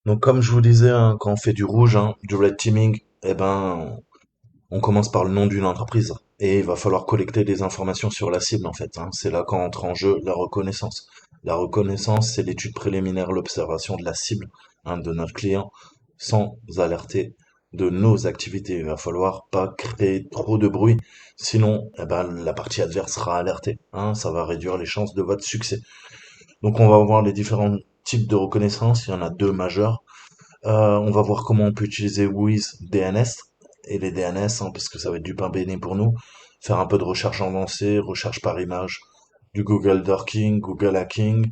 Donc comme je vous disais, hein, quand on fait du rouge, hein, du red teaming, eh ben, on commence par le nom d'une entreprise. Et il va falloir collecter des informations sur la cible, en fait, hein. C'est là qu'entre en jeu la reconnaissance. La reconnaissance, c'est l'étude préliminaire, l'observation de la cible, hein, de notre client, sans alerter de nos activités. Il va falloir pas créer trop de bruit, sinon, eh ben, la partie adverse sera alertée, hein. Ça va réduire les chances de votre succès. Donc on va voir les différents types de reconnaissance. Il y en a deux majeurs. On va voir comment on peut utiliser Wiz DNS et les DNS, hein, parce que ça va être du pain béni pour nous. Faire un peu de recherche avancée, recherche par image, du Google Dorking, Google Hacking,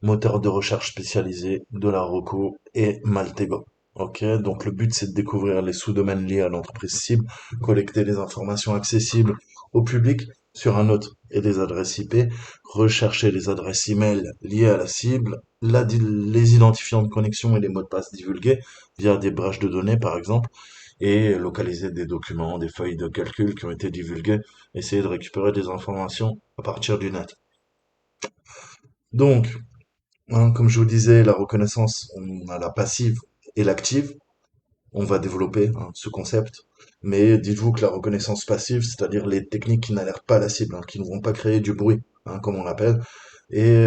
moteur de recherche spécialisé, de la Roco et Maltego. Ok, donc le but c'est de découvrir les sous-domaines liés à l'entreprise cible, collecter les informations accessibles au public sur un autre et des adresses IP, rechercher les adresses email liées à la cible, les identifiants de connexion et les mots de passe divulgués via des brèches de données par exemple, et localiser des documents, des feuilles de calcul qui ont été divulguées, essayer de récupérer des informations à partir du net. Donc, hein, comme je vous disais, la reconnaissance, on a la passive et l'active. On va développer hein, ce concept. Mais dites-vous que la reconnaissance passive, c'est-à-dire les techniques qui n'alertent pas la cible, hein, qui ne vont pas créer du bruit, hein, comme on l'appelle. Et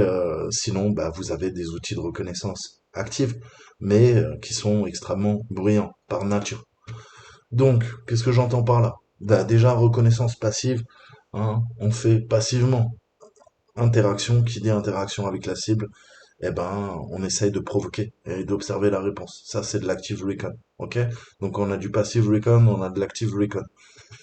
sinon, bah, vous avez des outils de reconnaissance active, mais qui sont extrêmement bruyants par nature. Donc, qu'est-ce que j'entends par là? Bah, déjà, reconnaissance passive, hein, on fait passivement. Interaction, qui dit interaction avec la cible, eh ben, on essaye de provoquer et d'observer la réponse. Ça, c'est de l'active recon. Ok? Donc, on a du passive recon, on a de l'active recon.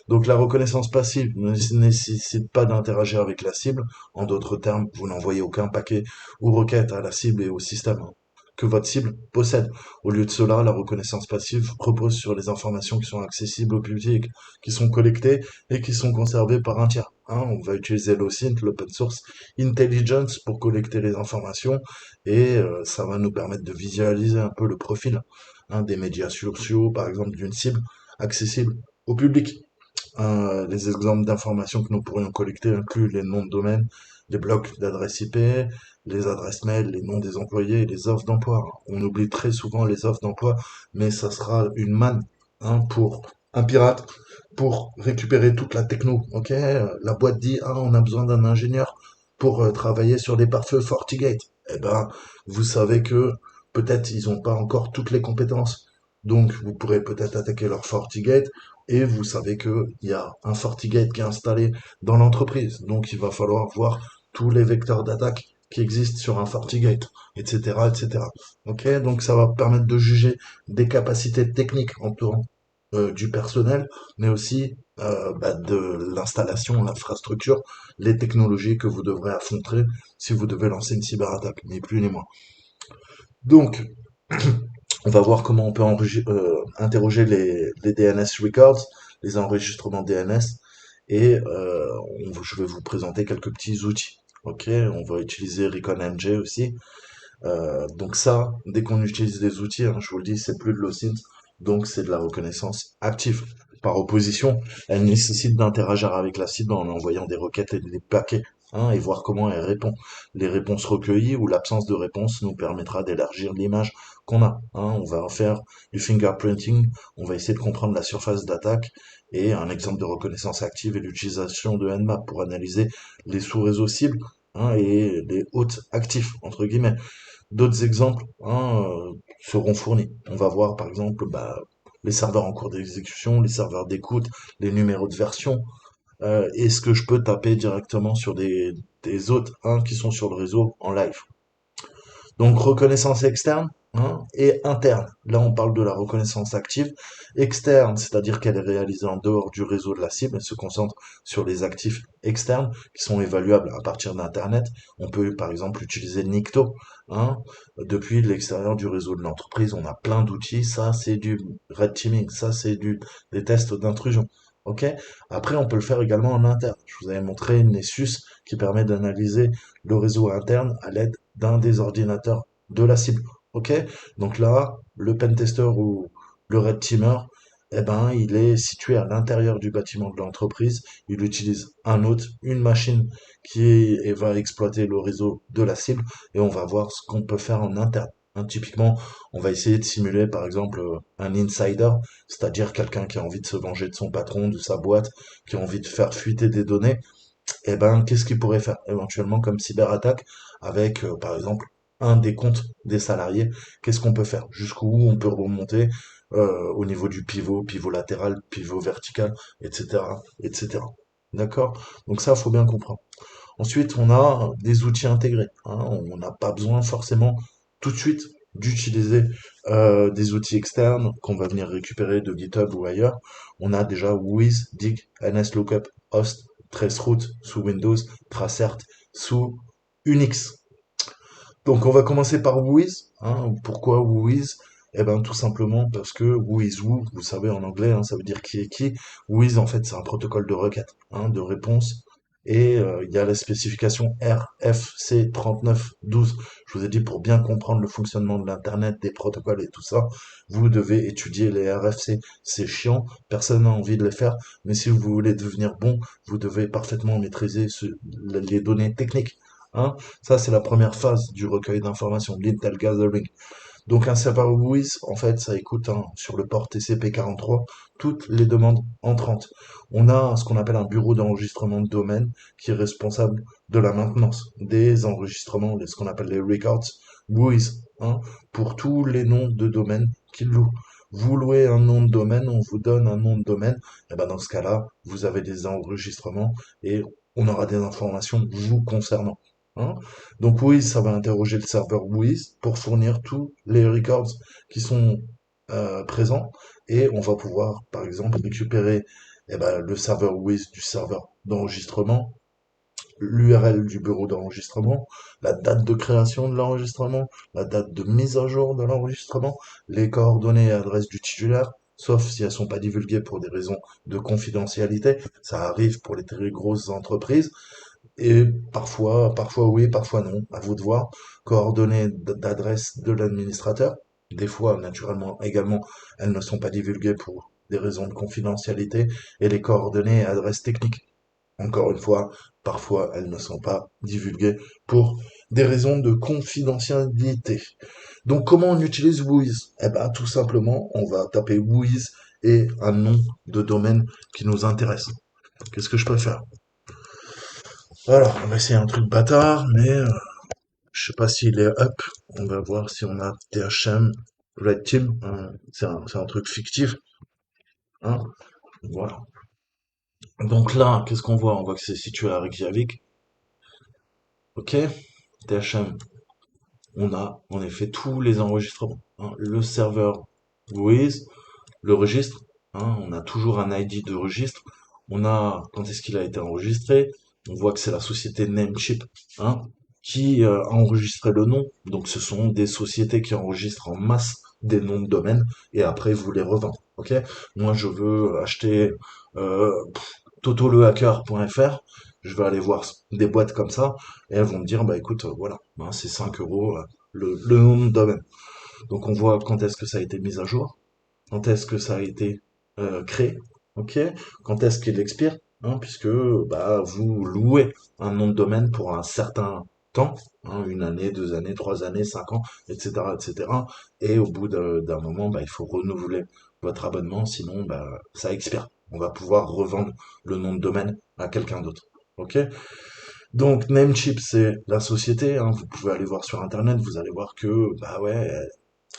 Donc, la reconnaissance passive ne nécessite pas d'interagir avec la cible. En d'autres termes, vous n'envoyez aucun paquet ou requête à la cible et au système, hein, que votre cible possède. Au lieu de cela, la reconnaissance passive repose sur les informations qui sont accessibles au public, qui sont collectées et qui sont conservées par un tiers, hein. On va utiliser l'OSINT, l'Open Source Intelligence, pour collecter les informations et ça va nous permettre de visualiser un peu le profil, hein, des médias sociaux, par exemple, d'une cible accessible au public. Les exemples d'informations que nous pourrions collecter incluent les noms de domaine, les blocs d'adresses IP, les adresses mail, les noms des employés et les offres d'emploi. On oublie très souvent les offres d'emploi, mais ça sera une manne, hein, pour un pirate pour récupérer toute la techno. Ok, la boîte dit ah on a besoin d'un ingénieur pour travailler sur des pare-feux FortiGate. Eh ben vous savez que peut-être ils n'ont pas encore toutes les compétences. Donc vous pourrez peut-être attaquer leur FortiGate et vous savez que il y a un FortiGate qui est installé dans l'entreprise. Donc il va falloir voir tous les vecteurs d'attaque qui existent sur un FortiGate, etc., etc. Ok, donc ça va permettre de juger des capacités techniques entourant du personnel, mais aussi bah, de l'installation, l'infrastructure, les technologies que vous devrez affronter si vous devez lancer une cyberattaque, ni plus ni moins. Donc, on va voir comment on peut interroger les DNS records, les enregistrements DNS, et je vais vous présenter quelques petits outils. Ok, on va utiliser ReconMJ aussi. Donc ça, dès qu'on utilise des outils, hein, je vous le dis, c'est plus de l'OSINT, donc c'est de la reconnaissance active. Par opposition, elle nécessite d'interagir avec la cible en envoyant des requêtes et des paquets, hein, et voir comment elle répond. Les réponses recueillies ou l'absence de réponse nous permettra d'élargir l'image qu'on a, hein. On va faire du fingerprinting, on va essayer de comprendre la surface d'attaque, et un exemple de reconnaissance active est l'utilisation de Nmap pour analyser les sous-réseaux cibles, hein, et les hôtes actifs, entre guillemets. D'autres exemples, hein, seront fournis. On va voir par exemple bah, les serveurs en cours d'exécution, les serveurs d'écoute, les numéros de version. Est-ce que je peux taper directement sur des hôtes, hein, qui sont sur le réseau en live? Donc reconnaissance externe, hein, et interne. Là, on parle de la reconnaissance active. Externe, c'est-à-dire qu'elle est réalisée en dehors du réseau de la cible, elle se concentre sur les actifs externes qui sont évaluables à partir d'Internet. On peut par exemple utiliser Nikto, hein, depuis l'extérieur du réseau de l'entreprise. On a plein d'outils. Ça, c'est du red teaming. Ça, c'est des tests d'intrusion. Ok. Après, on peut le faire également en interne. Je vous avais montré Nessus qui permet d'analyser le réseau interne à l'aide d'un des ordinateurs de la cible. Ok? Donc là, le pentester ou le red teamer, eh ben, il est situé à l'intérieur du bâtiment de l'entreprise. Il utilise un hôte, une machine qui va exploiter le réseau de la cible et on va voir ce qu'on peut faire en interne. Typiquement, on va essayer de simuler par exemple un insider, c'est-à-dire quelqu'un qui a envie de se venger de son patron, de sa boîte, qui a envie de faire fuiter des données. Eh ben, qu'est-ce qu'il pourrait faire éventuellement comme cyberattaque avec, par exemple, un des comptes des salariés? Qu'est-ce qu'on peut faire? Jusqu'où on peut remonter au niveau du pivot, pivot latéral, pivot vertical, etc., etc. D'accord? Donc ça, faut bien comprendre. Ensuite, on a des outils intégrés, hein. On n'a pas besoin forcément tout de suite d'utiliser des outils externes qu'on va venir récupérer de GitHub ou ailleurs. On a déjà Wiz, Dig, NSLookup, Host, Traceroute sous Windows, Tracert sous Unix. Donc on va commencer par Wiz, hein. Pourquoi Wiz? Eh ben tout simplement parce que who is who, vous savez en anglais, hein, ça veut dire qui est qui. Wiz en fait c'est un protocole de requête, hein, de réponse. Et il y a la spécification RFC 3912. Je vous ai dit pour bien comprendre le fonctionnement de l'Internet, des protocoles et tout ça, vous devez étudier les RFC. C'est chiant, personne n'a envie de les faire, mais si vous voulez devenir bon, vous devez parfaitement maîtriser les données techniques, hein. Ça, c'est la première phase du recueil d'informations, l'intel gathering. Donc un serveur WHOIS, en fait, ça écoute hein, sur le port TCP43 toutes les demandes entrantes. On a ce qu'on appelle un bureau d'enregistrement de domaine qui est responsable de la maintenance des enregistrements, ce qu'on appelle les records WHOIS, hein, pour tous les noms de domaine qu'il loue. Vous louez un nom de domaine, on vous donne un nom de domaine, et ben dans ce cas-là, vous avez des enregistrements et on aura des informations vous concernant, hein. Donc Wiz, ça va interroger le serveur Wiz pour fournir tous les records qui sont présents et on va pouvoir, par exemple, récupérer eh ben, le serveur Wiz du serveur d'enregistrement, l'URL du bureau d'enregistrement, la date de création de l'enregistrement, la date de mise à jour de l'enregistrement, les coordonnées et adresses du titulaire, sauf si elles sont pas divulguées pour des raisons de confidentialité. Ça arrive pour les très grosses entreprises. Et parfois oui, parfois non, à vous de voir. Coordonnées d'adresse de l'administrateur. Des fois, naturellement, également, elles ne sont pas divulguées pour des raisons de confidentialité. Et les coordonnées et adresses techniques. Encore une fois, parfois, elles ne sont pas divulguées pour des raisons de confidentialité. Donc, comment on utilise Whois? Eh ben, tout simplement, on va taper Whois et un nom de domaine qui nous intéresse. Qu'est-ce que je peux faire? Alors, on va essayer un truc bâtard, mais je sais pas s'il est up. On va voir si on a THM Red Team, hein. C'est un truc fictif, hein. Voilà. Donc là, qu'est-ce qu'on voit? On voit que c'est situé à Reykjavik. Ok. THM, on a en effet tous les enregistrements, hein. Le serveur Wiz, le registre, hein. On a toujours un ID de registre. On a quand est-ce qu'il a été enregistré. On voit que c'est la société Namecheap, hein, qui a enregistré le nom. Donc ce sont des sociétés qui enregistrent en masse des noms de domaine et après vous les revendent. Ok. Moi je veux acheter totolehacker.fr. Je vais aller voir des boîtes comme ça et elles vont me dire bah écoute voilà, hein, c'est 5 euros le nom de domaine. Donc on voit quand est-ce que ça a été mis à jour, quand est-ce que ça a été créé, ok, quand est-ce qu'il expire, hein, puisque bah, vous louez un nom de domaine pour un certain temps, hein, une année, 2 années, 3 années, 5 ans, etc., etc. Et au bout d'un moment, bah, il faut renouveler votre abonnement, sinon bah, ça expire. On va pouvoir revendre le nom de domaine à quelqu'un d'autre. Ok? Donc Namecheap, c'est la société, hein, vous pouvez aller voir sur internet, vous allez voir que bah ouais,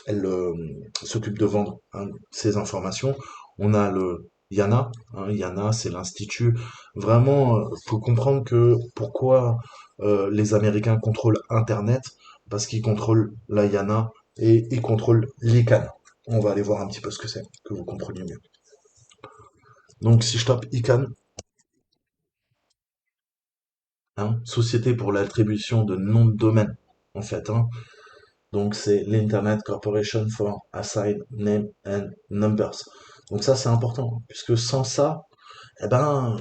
elle s'occupe de vendre hein, ces informations. On a le YANA, hein, YANA c'est l'institut. Vraiment, faut comprendre que pourquoi les Américains contrôlent Internet, parce qu'ils contrôlent la YANA et ils contrôlent l'ICANN. On va aller voir un petit peu ce que c'est, que vous compreniez mieux. Donc si je tape ICANN, hein, Société pour l'attribution de noms de domaine, en fait, hein. Donc c'est l'Internet Corporation for Assigned Name and Numbers. Donc ça c'est important, puisque sans ça, eh ben,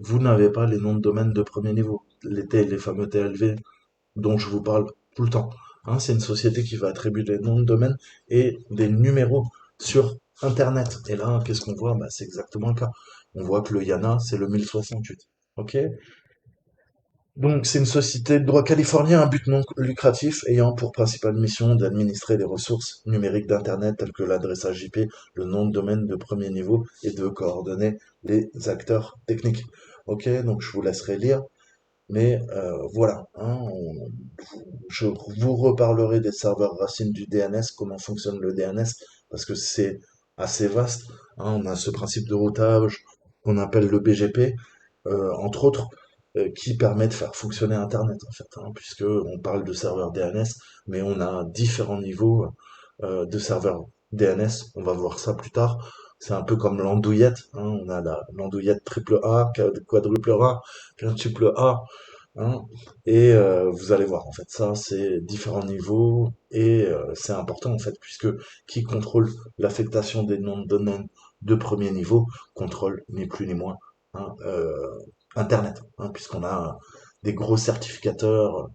vous n'avez pas les noms de domaine de premier niveau, les fameux TLV dont je vous parle tout le temps, hein. C'est une société qui va attribuer des noms de domaine et des numéros sur Internet. Et là, qu'est-ce qu'on voit? Bah, c'est exactement le cas. On voit que le YANA, c'est le 1068. Ok? Donc, c'est une société de droit californien à but non lucratif ayant pour principale mission d'administrer les ressources numériques d'Internet telles que l'adressage IP, le nom de domaine de premier niveau et de coordonner les acteurs techniques. Ok, donc je vous laisserai lire, mais voilà, hein, je vous reparlerai des serveurs racines du DNS, comment fonctionne le DNS, parce que c'est assez vaste. Hein, on a ce principe de routage qu'on appelle le BGP, entre autres, qui permet de faire fonctionner Internet, en fait, hein, puisque on parle de serveurs DNS, mais on a différents niveaux de serveurs DNS. On va voir ça plus tard. C'est un peu comme l'andouillette, hein. On a l'andouillette triple A, quadruple A, quintuple A, hein. Et vous allez voir, en fait, ça, c'est différents niveaux et c'est important, en fait, puisque qui contrôle l'affectation des noms de domaine de premier niveau contrôle ni plus ni moins, hein, Internet, hein, puisqu'on a des gros certificateurs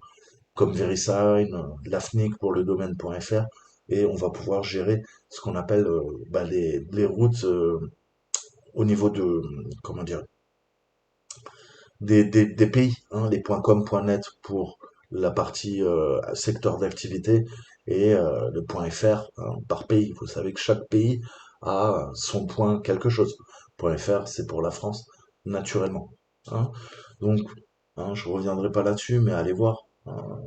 comme VeriSign, l'AFNIC pour le domaine.fr, et on va pouvoir gérer ce qu'on appelle bah, les routes au niveau de, comment dire, des pays, hein, les .com, .net pour la partie secteur d'activité et le .fr hein, par pays. Vous savez que chaque pays a son point quelque chose. .fr, c'est pour la France, naturellement. Hein. Donc, hein, je reviendrai pas là-dessus, mais allez voir. Hein.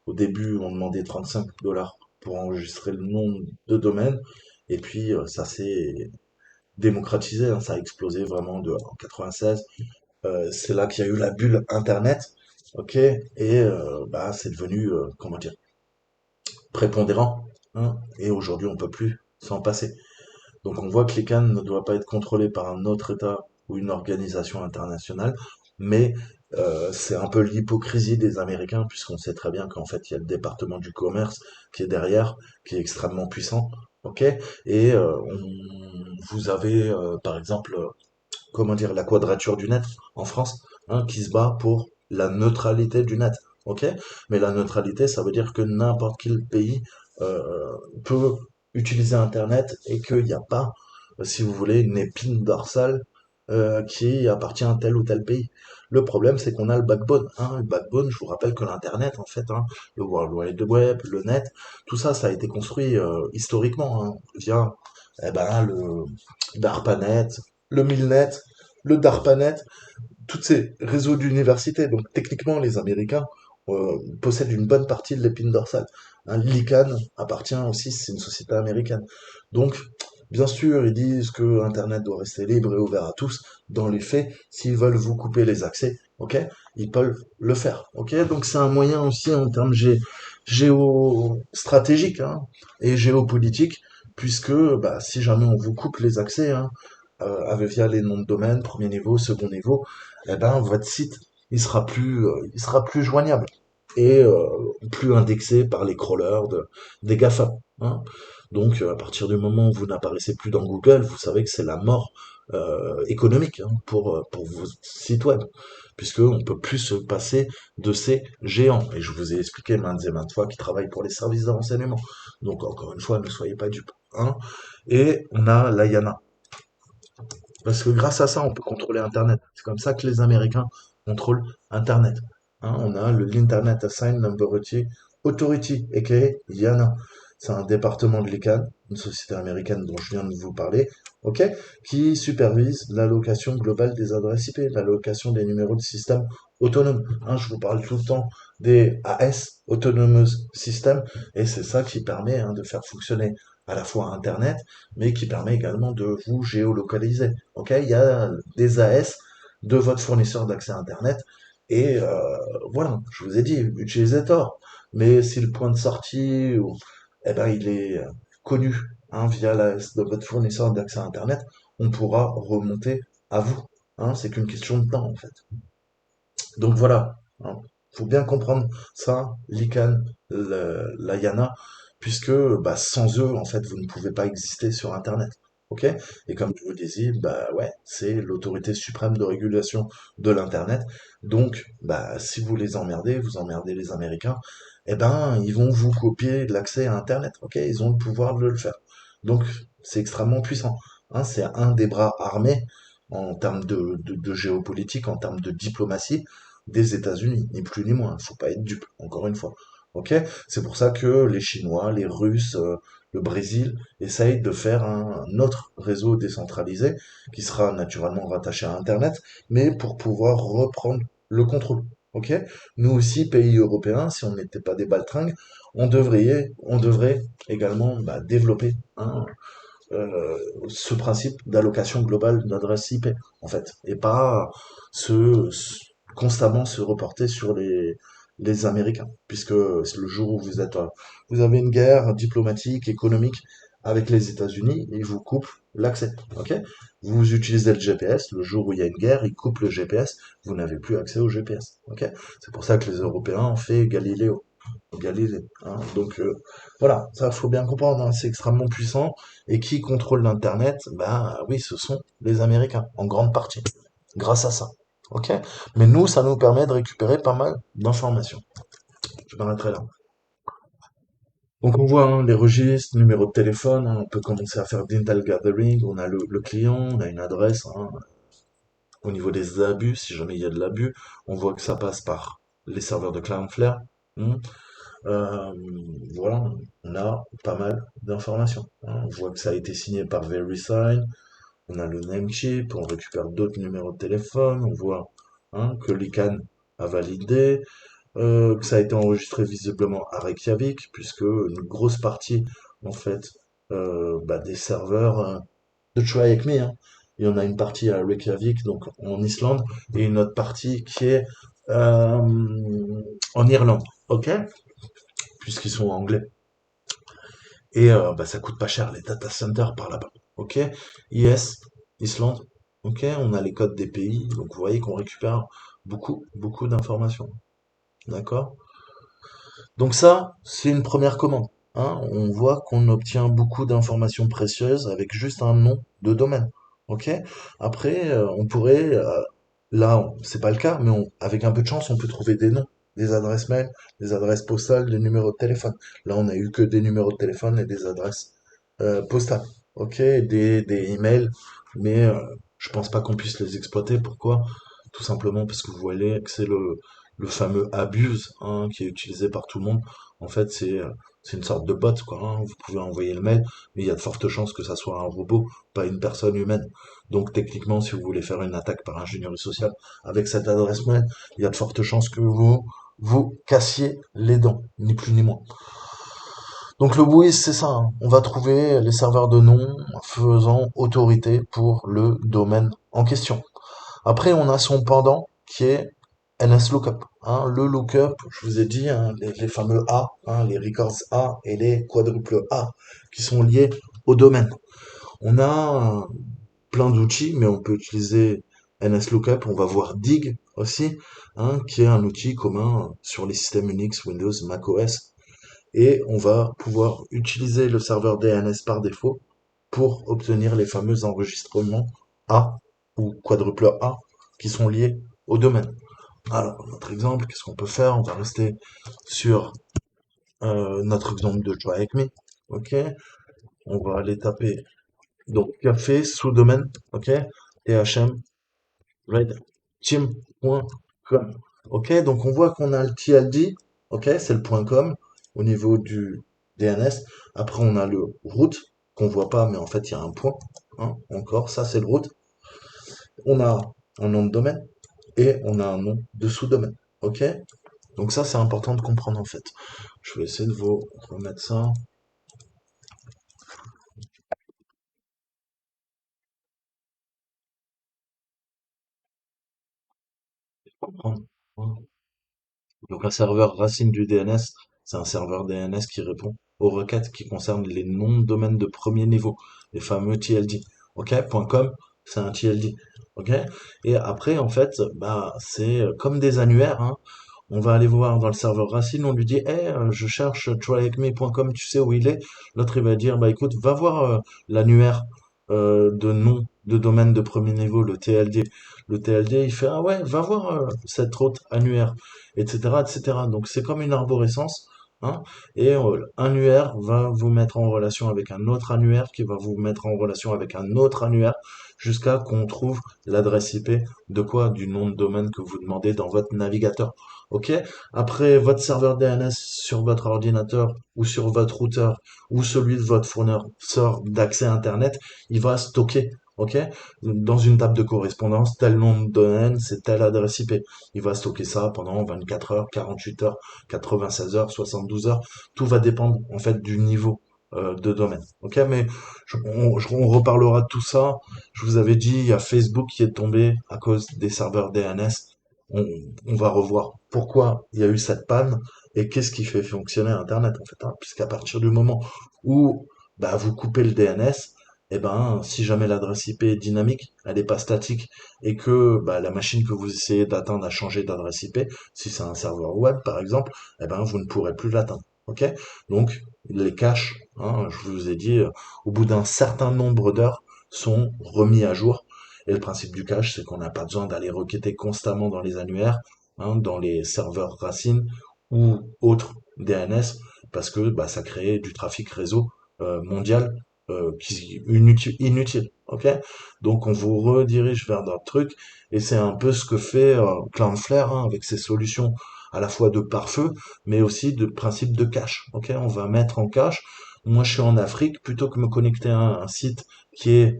Au début, on demandait 35 dollars pour enregistrer le nom de domaine, et puis ça s'est démocratisé, hein, ça a explosé vraiment en 96. C'est là qu'il y a eu la bulle Internet, ok, et bah c'est devenu, comment dire, prépondérant, hein, et aujourd'hui on peut plus s'en passer. Donc on voit que l'ICANN ne doit pas être contrôlé par un autre État ou une organisation internationale, mais c'est un peu l'hypocrisie des Américains, puisqu'on sait très bien qu'en fait il y a le département du commerce qui est derrière, qui est extrêmement puissant, ok, et vous avez par exemple comment dire, la quadrature du net en France, hein, qui se bat pour la neutralité du net. Ok? Mais la neutralité, ça veut dire que n'importe quel pays peut utiliser Internet et qu'il n'y a pas, si vous voulez, une épine dorsale qui appartient à tel ou tel pays. Le problème, c'est qu'on a le backbone. Hein. Le backbone, je vous rappelle que l'Internet, en fait, hein, le World Wide Web, le net, tout ça, ça a été construit historiquement hein, via eh ben, le DARPANET, le MILNET, le DARPANET, tous ces réseaux d'universités. Donc techniquement, les Américains possèdent une bonne partie de l'épine dorsale. Hein, l'ICANN appartient aussi, c'est une société américaine. Donc, bien sûr, ils disent que Internet doit rester libre et ouvert à tous. Dans les faits, s'ils veulent vous couper les accès, ok, ils peuvent le faire. Ok, donc c'est un moyen aussi en termes géostratégiques hein, et géopolitiques, puisque bah, si jamais on vous coupe les accès, hein, via les noms de domaine, premier niveau, second niveau, eh ben votre site il sera plus joignable et plus indexé par les crawlers des GAFA. Hein. Donc à partir du moment où vous n'apparaissez plus dans Google, vous savez que c'est la mort économique hein, pour vos sites web, puisque on peut plus se passer de ces géants. Et je vous ai expliqué maintes et maintes fois qu'ils travaillent pour les services de renseignement. Donc encore une fois, ne soyez pas dupes. Hein. Et on a l'AYANA. Parce que grâce à ça, on peut contrôler Internet. C'est comme ça que les Américains contrôlent Internet. Hein, on a l'Internet Assigned Number Authority, aka IANA. C'est un département de l'ICANN, une société américaine dont je viens de vous parler, ok, qui supervise l'allocation globale des adresses IP, l'allocation des numéros de système autonomes. Hein, je vous parle tout le temps des AS, Autonomous System, et c'est ça qui permet hein, de faire fonctionner à la fois Internet, mais qui permet également de vous géolocaliser. Ok, il y a des AS de votre fournisseur d'accès Internet et voilà, je vous ai dit, utilisez Tor. Mais si le point de sortie, eh ben, il est connu hein, via l'AS de votre fournisseur d'accès Internet, on pourra remonter à vous. Hein, c'est qu'une question de temps en fait. Donc voilà, hein, faut bien comprendre ça, l'ICANN, la YANA, puisque bah, sans eux, en fait, vous ne pouvez pas exister sur Internet. Ok? Et comme je vous disais, bah ouais, c'est l'autorité suprême de régulation de l'Internet. Donc, bah si vous emmerdez les Américains, eh ben ils vont vous copier l'accès à Internet. Ok? Ils ont le pouvoir de le faire. Donc, c'est extrêmement puissant. Hein, c'est un des bras armés en termes de géopolitique, en termes de diplomatie, des États-Unis, ni plus ni moins. Faut pas être dupe, encore une fois. Ok? C'est pour ça que les Chinois, les Russes, le Brésil essayent de faire un autre réseau décentralisé qui sera naturellement rattaché à Internet, mais pour pouvoir reprendre le contrôle. Ok? Nous aussi, pays européens, si on n'était pas des baltringues, on devrait également développer ce principe d'allocation globale d'adresse IP, en fait, et pas constamment se reporter sur les Américains, puisque c'est le jour où vous avez une guerre diplomatique, économique avec les États-Unis, ils vous coupent l'accès, ok? Vous utilisez le GPS, le jour où il y a une guerre, ils coupent le GPS, vous n'avez plus accès au GPS, ok? C'est pour ça que les Européens ont fait Galilée, hein. Donc voilà, ça faut bien comprendre, hein, c'est extrêmement puissant. Et qui contrôle l'Internet? Ben oui, ce sont les Américains, en grande partie, grâce à ça. Ok? Mais nous, ça nous permet de récupérer pas mal d'informations. Je m'arrêterai là. Donc on voit hein, les registres, numéro de téléphone, hein, on peut commencer à faire d'intel gathering, on a le client, on a une adresse, hein. Au niveau des abus, si jamais il y a de l'abus, on voit que ça passe par les serveurs de Cloudflare. Hmm. Euh, voilà, on a pas mal d'informations, hein. On voit que ça a été signé par VeriSign, on a le Namecheap, on récupère d'autres numéros de téléphone, on voit hein, que l'ICANN a validé, que ça a été enregistré visiblement à Reykjavik, puisque une grosse partie, en fait, des serveurs de Try Avec Me, hein. Il y en a une partie à Reykjavik, donc en Islande, et une autre partie qui est en Irlande, ok? Puisqu'ils sont anglais. Et ça coûte pas cher les data centers par là-bas. Ok? IS, Islande. Ok? On a les codes des pays. Donc vous voyez qu'on récupère beaucoup, beaucoup d'informations. D'accord? Donc ça, c'est une première commande. Hein. On voit qu'on obtient beaucoup d'informations précieuses avec juste un nom de domaine. Ok? Après, on pourrait, c'est pas le cas, mais avec un peu de chance, on peut trouver des noms, des adresses mail, des adresses postales, des numéros de téléphone. Là, on a eu que des numéros de téléphone et des adresses postales. Ok? Des emails, mais je pense pas qu'on puisse les exploiter. Pourquoi? Tout simplement parce que vous voyez que c'est le fameux abuse hein, qui est utilisé par tout le monde. En fait, c'est une sorte de bot, quoi. Hein. Vous pouvez envoyer le mail, mais il y a de fortes chances que ça soit un robot, pas une personne humaine. Donc techniquement, si vous voulez faire une attaque par ingénierie sociale avec cette adresse mail, il y a de fortes chances que vous cassiez les dents, ni plus ni moins. Donc le WHOIS, c'est ça. Hein. On va trouver les serveurs de nom faisant autorité pour le domaine en question. Après, on a son pendant qui est NS Lookup. Hein. Le lookup, je vous ai dit, hein, les fameux A, hein, les records A et les quadruples A qui sont liés au domaine. On a plein d'outils, mais on peut utiliser NS Lookup. On va voir Dig aussi, hein, qui est un outil commun sur les systèmes Unix, Windows, macOS. Et on va pouvoir utiliser le serveur DNS par défaut pour obtenir les fameux enregistrements A ou quadruple A qui sont liés au domaine. Alors, notre exemple, qu'est-ce qu'on peut faire? On va rester sur notre exemple de Try Avec Me. Ok, on va aller taper donc café sous-domaine. Ok, thm team.com. Ok, donc on voit qu'on a le TLD. Ok, c'est le .com au niveau du DNS. Après, on a le root qu'on voit pas, mais en fait, il y a un point. Hein, encore, ça c'est le root. On a un nom de domaine et on a un nom de sous-domaine. Ok? Donc ça, c'est important de comprendre en fait. Je vais essayer de vous remettre ça. Comprendre. Donc un serveur racine du DNS, c'est un serveur DNS qui répond aux requêtes qui concernent les noms de domaine de premier niveau, les fameux TLD. Ok? .com, c'est un TLD. Ok? Et après, en fait, c'est comme des annuaires, hein. On va aller voir dans le serveur racine, on lui dit, je cherche tryhacme.com, tu sais où il est? L'autre, il va dire, bah écoute, va voir l'annuaire de nom de domaine de premier niveau, le TLD. Le TLD, il fait, ah ouais, va voir cette autre annuaire, etc., etc. Donc c'est comme une arborescence hein, et un UR va vous mettre en relation avec un autre annuaire qui va vous mettre en relation avec un autre annuaire jusqu'à qu'on trouve l'adresse IP de quoi? Du nom de domaine que vous demandez dans votre navigateur. Ok? Après, votre serveur DNS sur votre ordinateur ou sur votre routeur ou celui de votre fournisseur d'accès Internet, il va stocker. Ok? Dans une table de correspondance, tel nom de domaine, c'est telle adresse IP. Il va stocker ça pendant 24 heures, 48 heures, 96 heures, 72 heures. Tout va dépendre en fait du niveau de domaine. Ok, mais on reparlera de tout ça. Je vous avais dit, il y a Facebook qui est tombé à cause des serveurs DNS. On, on va revoir pourquoi il y a eu cette panne et qu'est-ce qui fait fonctionner Internet en fait. Hein, puisqu'à partir du moment où bah, vous coupez le DNS, eh ben, si jamais l'adresse IP est dynamique, elle n'est pas statique, et que bah, la machine que vous essayez d'atteindre a changé d'adresse IP, si c'est un serveur web par exemple, eh ben, vous ne pourrez plus l'atteindre. Ok? Donc, les caches, hein, je vous ai dit, au bout d'un certain nombre d'heures, sont remis à jour. Et le principe du cache, c'est qu'on n'a pas besoin d'aller requêter constamment dans les annuaires, hein, dans les serveurs racines ou autres DNS, parce que bah, ça crée du trafic réseau mondial inutile. Ok? Donc on vous redirige vers d'autres trucs, et c'est un peu ce que fait Cloudflare hein, avec ses solutions à la fois de pare-feu, mais aussi de principe de cache. Ok, on va mettre en cache. Moi, je suis en Afrique, plutôt que me connecter à un site qui est,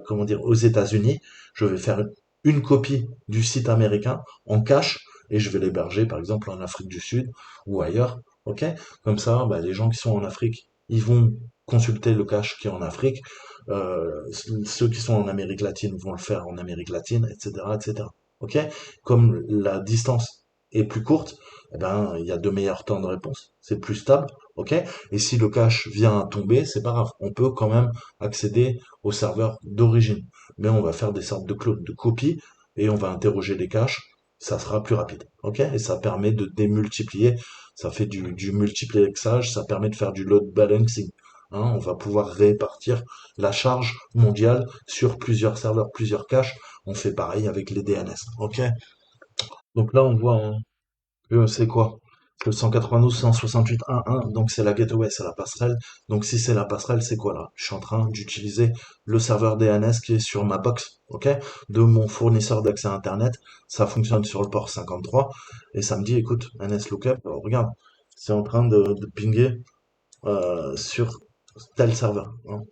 comment dire, aux États-Unis, je vais faire une copie du site américain en cache et je vais l'héberger, par exemple, en Afrique du Sud ou ailleurs. Ok, comme ça, bah, les gens qui sont en Afrique, ils vont consulter le cache qui est en Afrique. Ceux qui sont en Amérique latine vont le faire en Amérique latine, etc., etc. Ok, comme la distance est plus courte, eh ben, il y a de meilleurs temps de réponse. C'est plus stable, ok? Et si le cache vient à tomber, c'est pas grave. On peut quand même accéder au serveur d'origine. Mais on va faire des sortes de copies et on va interroger les caches. Ça sera plus rapide, ok? Et ça permet de démultiplier. Ça fait du multiplexage. Ça permet de faire du load balancing. Hein, on va pouvoir répartir la charge mondiale sur plusieurs serveurs, plusieurs caches. On fait pareil avec les DNS, ok? Donc là, on voit hein, c'est quoi? Le 192, 168.1.1, donc c'est la gateway, c'est la passerelle. Donc si c'est la passerelle, c'est quoi là? Je suis en train d'utiliser le serveur DNS qui est sur ma box, ok? De mon fournisseur d'accès à Internet. Ça fonctionne sur le port 53 et ça me dit, écoute, NSLookup, regarde, c'est en train de pinguer sur tel serveur. Hein.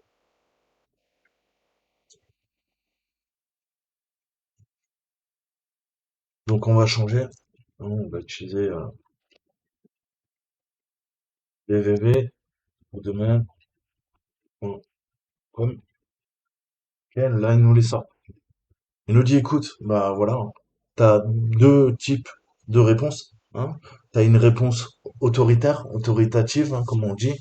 Donc on va changer. On va utiliser www ou domaine. Ok, là, il nous les sort. Il nous dit, écoute, bah voilà, t'as deux types de réponses. Hein. T'as une réponse autoritaire, autoritative, hein, comme on dit,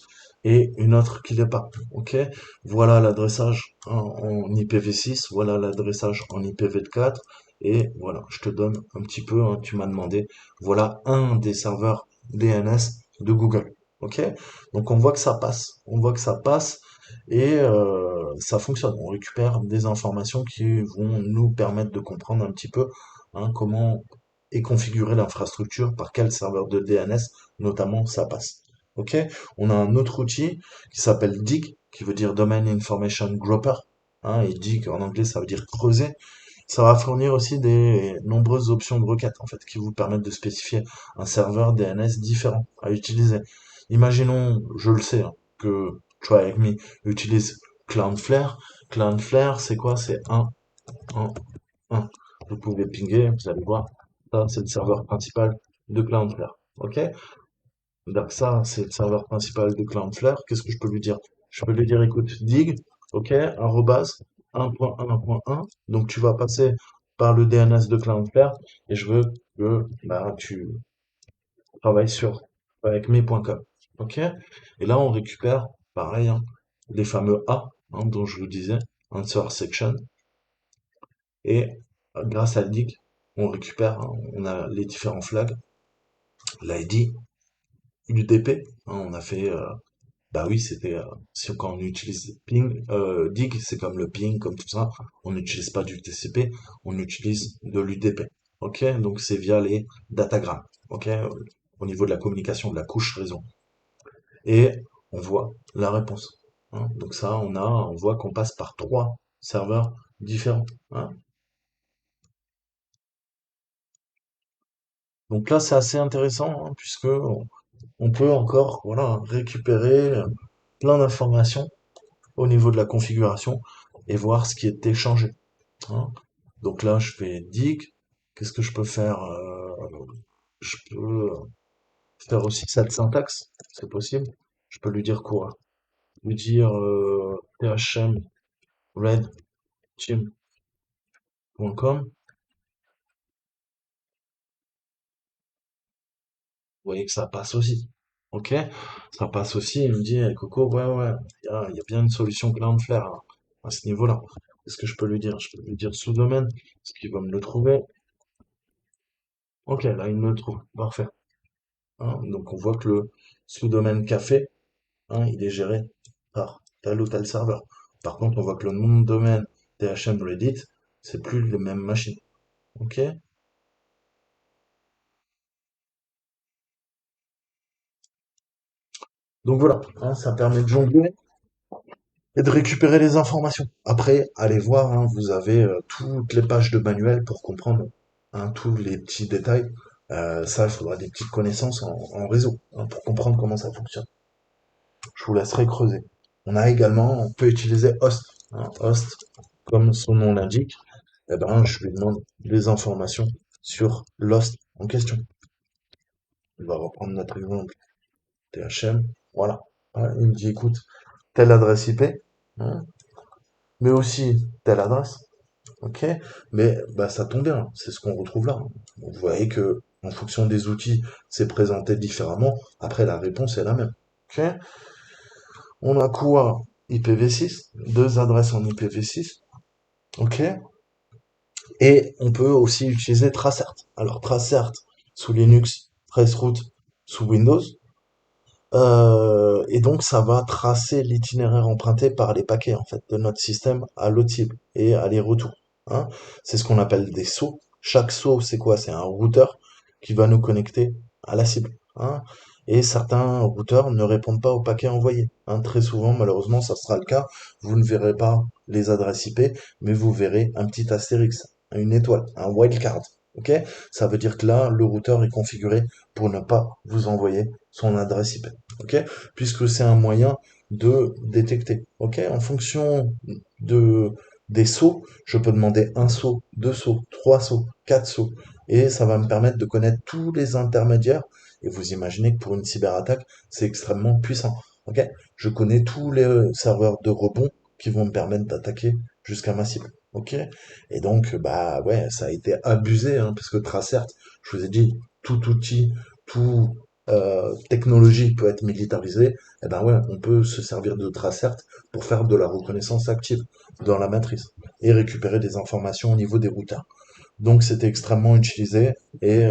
et une autre qui l'est pas. Ok. Voilà l'adressage hein, en IPv6, voilà l'adressage en IPv4, et voilà, je te donne un petit peu, hein, tu m'as demandé, voilà un des serveurs DNS de Google. Ok. Donc on voit que ça passe, on voit que ça passe, et ça fonctionne. On récupère des informations qui vont nous permettre de comprendre un petit peu hein, comment est configurée l'infrastructure, par quel serveur de DNS notamment ça passe. Ok. On a un autre outil qui s'appelle DIG, qui veut dire Domain Information Grouper. Hein, et DIG en anglais ça veut dire creuser. Ça va fournir aussi des nombreuses options de requête en fait qui vous permettent de spécifier un serveur DNS différent à utiliser. Imaginons, je le sais, hein, que Try Avec Me utilise Cloudflare. Cloudflare, c'est quoi? C'est 1, 1. Vous pouvez pinguer, vous allez voir. Ça, c'est le serveur principal de Cloudflare. OK? Donc ça, c'est le serveur principal de Cloudflare. Qu'est-ce que je peux lui dire? Je peux lui dire, écoute, dig, OK, arrobase 1.1.1. Donc tu vas passer par le DNS de Cloudflare et je veux que bah, tu travailles sur avec mes.com. OK? Et là, on récupère, pareil, hein, les fameux A hein, dont je vous disais, answer section. Et grâce à le dig, on récupère, hein, on a les différents flags, l'ID, l'UDP. Hein, on a fait bah oui, c'était quand on utilise ping, dig, c'est comme le ping, comme tout ça. On n'utilise pas du TCP, on utilise de l'UDP. Ok, donc c'est via les datagrammes. Ok, au niveau de la communication, de la couche réseau. Et on voit la réponse. Hein. Donc ça, on voit qu'on passe par trois serveurs différents. Hein. Donc là, c'est assez intéressant, hein, puisque on peut encore, voilà, récupérer plein d'informations au niveau de la configuration et voir ce qui est échangé. Hein. Donc là, je fais dig. Qu'est-ce que je peux faire? Je peux faire aussi cette syntaxe, c'est possible. Je peux lui dire quoi? Lui dire thm red team.com. Vous voyez que ça passe aussi. Ok? Ça passe aussi. Il me dit, eh, Coco, ouais, ouais, il y a bien une solution Cloudflare hein, à ce niveau-là. Qu'est-ce que je peux lui dire? Je peux lui dire sous-domaine, ce qu'il va me le trouver. Ok, là, il me le trouve. Parfait. Hein, donc, on voit que le sous-domaine café, hein, il est géré par tel ou tel serveur. Par contre, on voit que le nom de domaine THM Reddit, c'est plus les mêmes machines. Ok? Donc voilà, hein, ça permet de jongler et de récupérer les informations. Après, allez voir, hein, vous avez toutes les pages de manuel pour comprendre hein, tous les petits détails. Ça, il faudra des petites connaissances en réseau hein, pour comprendre comment ça fonctionne. Je vous laisserai creuser. On peut utiliser Host. Hein. Host, comme son nom l'indique, eh ben, je lui demande des informations sur l'host en question. On va reprendre notre exemple THM. Voilà. Voilà, il me dit, écoute, telle adresse IP, hein, mais aussi telle adresse. Ok, mais bah, ça tombe bien, c'est ce qu'on retrouve là. Vous voyez que en fonction des outils, c'est présenté différemment. Après, la réponse est la même. Ok, on a quoi? IPv6, deux adresses en IPv6. Ok, et on peut aussi utiliser Tracert. Alors Tracert sous Linux, Traceroute sous Windows. Et donc ça va tracer l'itinéraire emprunté par les paquets en fait de notre système à l'autre cible et aller-retour. Hein. C'est ce qu'on appelle des sauts. Chaque saut, c'est quoi? C'est un routeur qui va nous connecter à la cible. Hein. Et certains routeurs ne répondent pas aux paquets envoyés. Hein. Très souvent, malheureusement, ça sera le cas. Vous ne verrez pas les adresses IP, mais vous verrez un petit astérix, une étoile, un wildcard. Ok? Ça veut dire que là, le routeur est configuré pour ne pas vous envoyer son adresse IP. Ok, puisque c'est un moyen de détecter. Ok, en fonction de des sauts, je peux demander un saut, deux sauts, trois sauts, quatre sauts, et ça va me permettre de connaître tous les intermédiaires. Et vous imaginez que pour une cyberattaque, c'est extrêmement puissant. Ok, je connais tous les serveurs de rebond qui vont me permettre d'attaquer jusqu'à ma cible. Ok, et donc bah ouais, ça a été abusé, hein, parce que Tracert, je vous ai dit, tout outil, tout technologie peut être militarisée, eh ben ouais, on peut se servir de Tracert pour faire de la reconnaissance active dans la matrice et récupérer des informations au niveau des routeurs. Donc c'était extrêmement utilisé et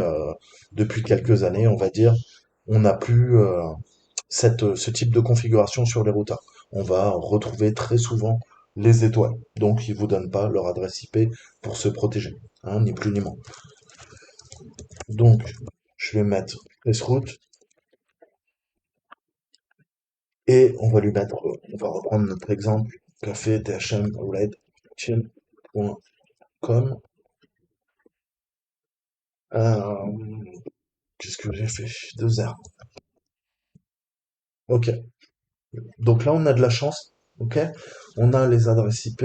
depuis quelques années, on va dire, on n'a plus ce type de configuration sur les routeurs. On va retrouver très souvent les étoiles. Donc ils vous donnent pas leur adresse IP pour se protéger, hein, ni plus ni moins. Donc je vais mettre traceroute. Et on va lui mettre, on va reprendre notre exemple, café thm red chill.com. Euh, Qu'est-ce que j'ai fait? Deux R. Ok. Donc là, on a de la chance. Ok. On a les adresses IP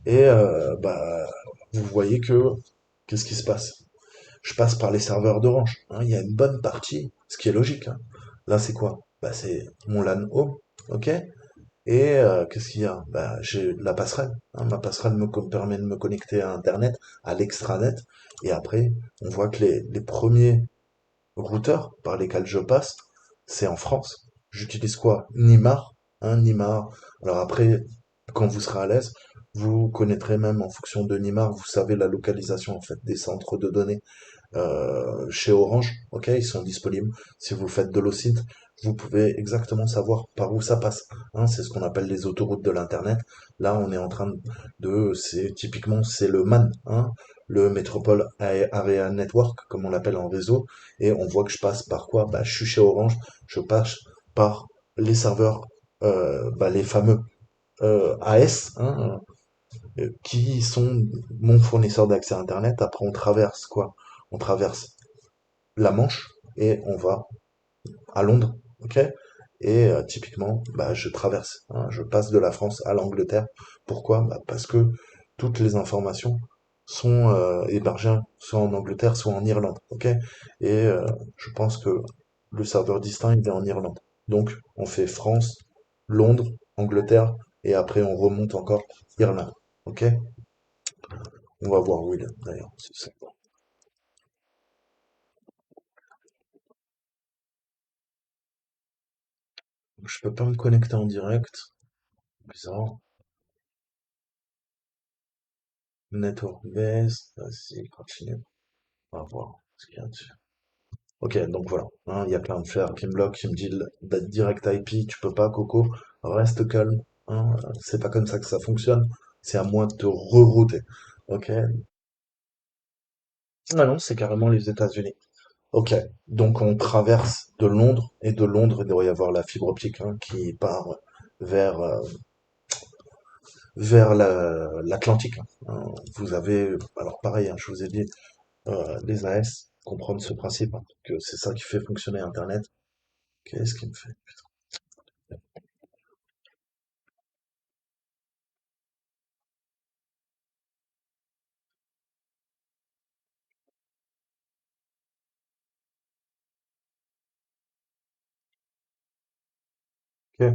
et bah, vous voyez que qu'est-ce qui se passe? Je passe par les serveurs d'Orange. Hein. Il y a une bonne partie, ce qui est logique. Hein. Là, c'est quoi? Bah, c'est mon LAN home. Ok. Et qu'est-ce qu'il y a? Bah, j'ai la passerelle. Hein. Ma passerelle permet de me connecter à Internet, à l'extranet. Et après, on voit que les premiers routeurs par lesquels je passe, c'est en France. J'utilise quoi? Nimar. Hein, Nimar. Alors après, quand vous serez à l'aise, vous connaîtrez même en fonction de Nimar, vous savez la localisation en fait des centres de données chez Orange, ok, ils sont disponibles. Si vous faites de l'OSINT, vous pouvez exactement savoir par où ça passe. Hein, c'est ce qu'on appelle les autoroutes de l'Internet. Là, on est en train c'est typiquement, c'est le MAN, hein, le Metropole Area Network, comme on l'appelle en réseau, et on voit que je passe par quoi? Bah, je suis chez Orange, je passe par les serveurs, bah, les fameux AS, hein, qui sont mon fournisseur d'accès à Internet. Après, on traverse quoi? On traverse la Manche et on va à Londres, ok? Et typiquement, bah, je traverse, hein, je passe de la France à l'Angleterre. Pourquoi? Bah, parce que toutes les informations sont hébergées soit en Angleterre, soit en Irlande, ok? Et je pense que le serveur distinct, il est en Irlande. Donc, on fait France, Londres, Angleterre, et après on remonte encore Irlande, ok? On va voir où il est d'ailleurs. Je peux pas me connecter en direct. Bizarre. Network base. Vas-y, continue. On va voir ce qu'il y a dessus. Ok, donc voilà. Hein, il y a plein de fer qui me bloquent, qui me dit direct IP, tu peux pas, Coco. Reste calme. Hein, c'est pas comme ça que ça fonctionne. C'est à moi de te rerouter. Ok. Ah non, c'est carrément les États-Unis. Ok. Donc on traverse de Londres et de Londres, il doit y avoir la fibre optique hein, qui part vers l'Atlantique. Hein. Vous avez, alors pareil, hein, je vous ai dit, les AS comprennent ce principe, hein, que c'est ça qui fait fonctionner Internet. Qu'est-ce qui me fait? Ok.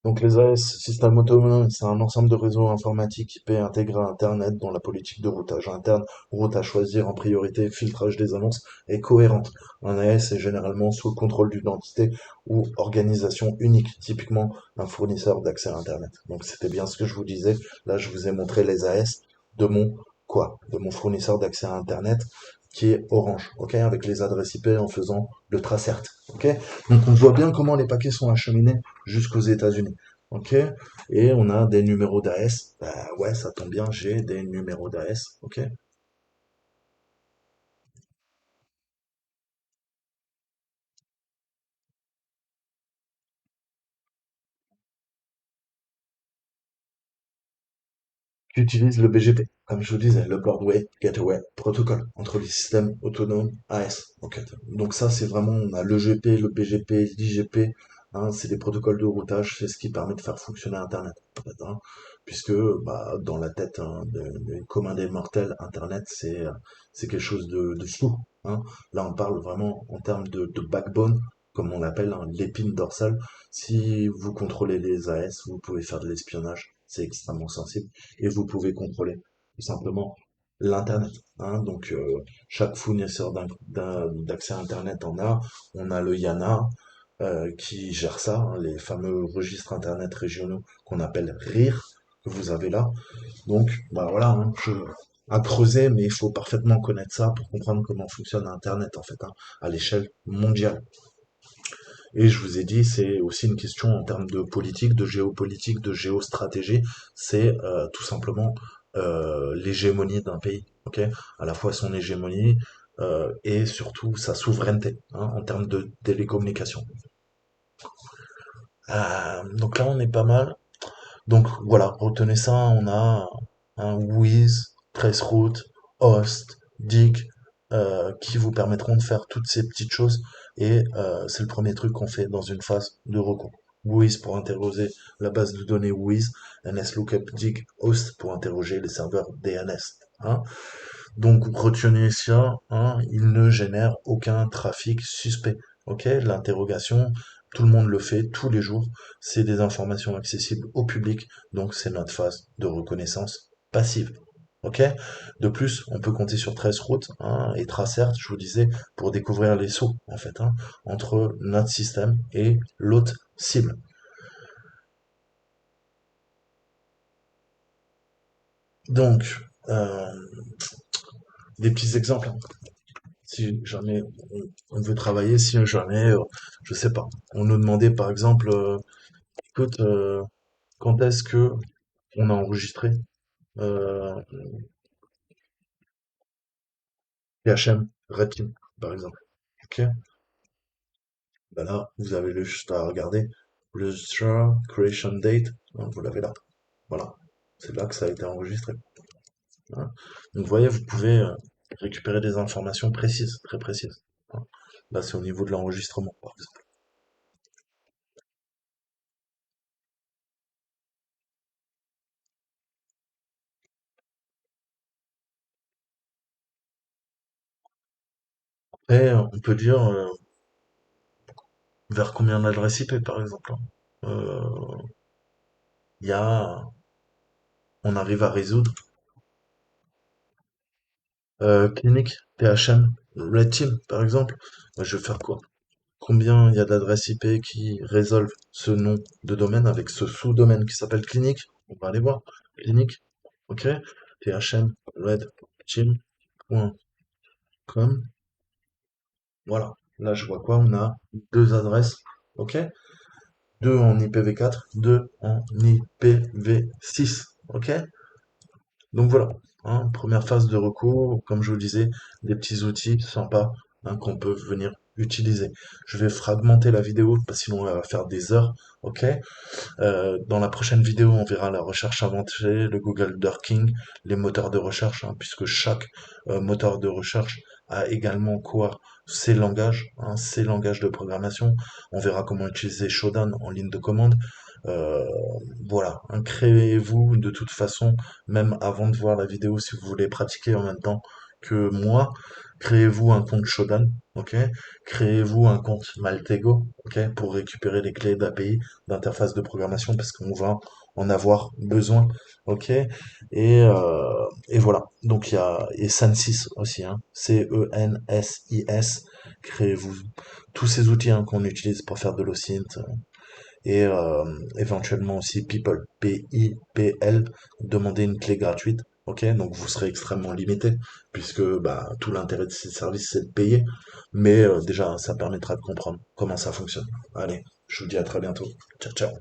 Donc les AS, système autonome, c'est un ensemble de réseaux informatiques IP intégrés à Internet dont la politique de routage interne, route à choisir en priorité, filtrage des annonces est cohérente. Un AS est généralement sous le contrôle d'une entité ou organisation unique, typiquement un fournisseur d'accès à Internet. Donc c'était bien ce que je vous disais. Là, je vous ai montré les AS de mon quoi? De mon fournisseur d'accès à Internet qui est Orange, ok, avec les adresses IP en faisant le tracert, ok. Donc on voit bien comment les paquets sont acheminés jusqu'aux États-Unis. Ok? Et on a des numéros d'AS. Bah ouais, ça tombe bien, j'ai des numéros d'AS. Ok? Qui utilise le BGP, comme je vous disais, le Broadway Gateway Protocol, entre les systèmes autonomes AS. Ok. Donc ça, c'est vraiment, on a l'EGP, le BGP, l'IGP, hein, c'est des protocoles de routage, c'est ce qui permet de faire fonctionner Internet, en fait, hein, puisque bah, dans la tête hein, des communs des mortels, Internet, c'est quelque chose de flou. Hein. Là, on parle vraiment en termes de backbone, comme on l'appelle, hein, l'épine dorsale. Si vous contrôlez les AS, vous pouvez faire de l'espionnage, c'est extrêmement sensible et vous pouvez contrôler tout simplement l'Internet. Hein. Donc chaque fournisseur d'accès à Internet en a. On a le IANA qui gère ça, hein, les fameux registres Internet régionaux qu'on appelle RIR, que vous avez là. Donc bah voilà, hein, à creuser, mais il faut parfaitement connaître ça pour comprendre comment fonctionne Internet en fait, hein, à l'échelle mondiale. Et je vous ai dit, c'est aussi une question en termes de politique, de géopolitique, de géostratégie. C'est tout simplement l'hégémonie d'un pays, ok? À la fois son hégémonie et surtout sa souveraineté hein, en termes de télécommunication. Donc là, on est pas mal. Donc voilà, retenez ça, on a un Wiz, Traceroute, Host, Dig, qui vous permettront de faire toutes ces petites choses. Et c'est le premier truc qu'on fait dans une phase de recours. Wiz pour interroger la base de données Wiz, NSLOOKUP, Dig, Host pour interroger les serveurs DNS. Hein. Donc retenez ça, hein, il ne génère aucun trafic suspect. Ok, l'interrogation, tout le monde le fait tous les jours. C'est des informations accessibles au public, donc c'est notre phase de reconnaissance passive. Ok. De plus, on peut compter sur Traceroute hein, et Tracert, je vous disais, pour découvrir les sauts en fait hein, entre notre système et l'autre cible. Donc, euh, des petits exemples. Hein. Si jamais on veut travailler, si jamais, je sais pas, on nous demandait par exemple, écoute, quand est-ce que on a enregistré, euh, PHM, Red Team, par exemple. Ok? Ben là, vous avez juste à regarder Register, Creation Date, hein, vous l'avez là. Voilà. C'est là que ça a été enregistré. Hein. Donc vous voyez, vous pouvez récupérer des informations précises, très précises. Hein. Là, c'est au niveau de l'enregistrement, par exemple. Et on peut dire vers combien d'adresses IP, par exemple. Hein. Il y a, on arrive à résoudre clinique, PHM, Red Team, par exemple. Moi, je vais faire quoi? Combien il y a d'adresses IP qui résolvent ce nom de domaine avec ce sous-domaine qui s'appelle clinique? On va aller voir. Clinique, ok? PHM, Red Team.com. Voilà. Là, je vois quoi? On a deux adresses, ok? Deux en IPv4, deux en IPv6, ok? Donc voilà, hein, première phase de recours, comme je vous le disais, des petits outils sympas hein, qu'on peut venir utiliser. Je vais fragmenter la vidéo, parce que sinon on va faire des heures, ok? Dans la prochaine vidéo, on verra la recherche avancée, le Google Dorking, les moteurs de recherche, hein, puisque chaque moteur de recherche a également quoi? Ses langages de programmation. On verra comment utiliser Shodan en ligne de commande. Euh, voilà, hein, créez-vous de toute façon, même avant de voir la vidéo, si vous voulez pratiquer en même temps que moi, créez-vous un compte Shodan, ok? Créez-vous un compte Maltego, ok? Pour récupérer les clés d'API d'interface de programmation parce qu'on va en avoir besoin, ok? Et voilà. Donc il y a et Censys aussi, hein, Censis. Créez-vous tous ces outils hein, qu'on utilise pour faire de l'OSINT et éventuellement aussi People, P-I-P-L, demander une clé gratuite. Ok, donc vous serez extrêmement limité puisque bah, tout l'intérêt de ces services c'est de payer, mais déjà ça permettra de comprendre comment ça fonctionne. Allez, je vous dis à très bientôt. Ciao ciao.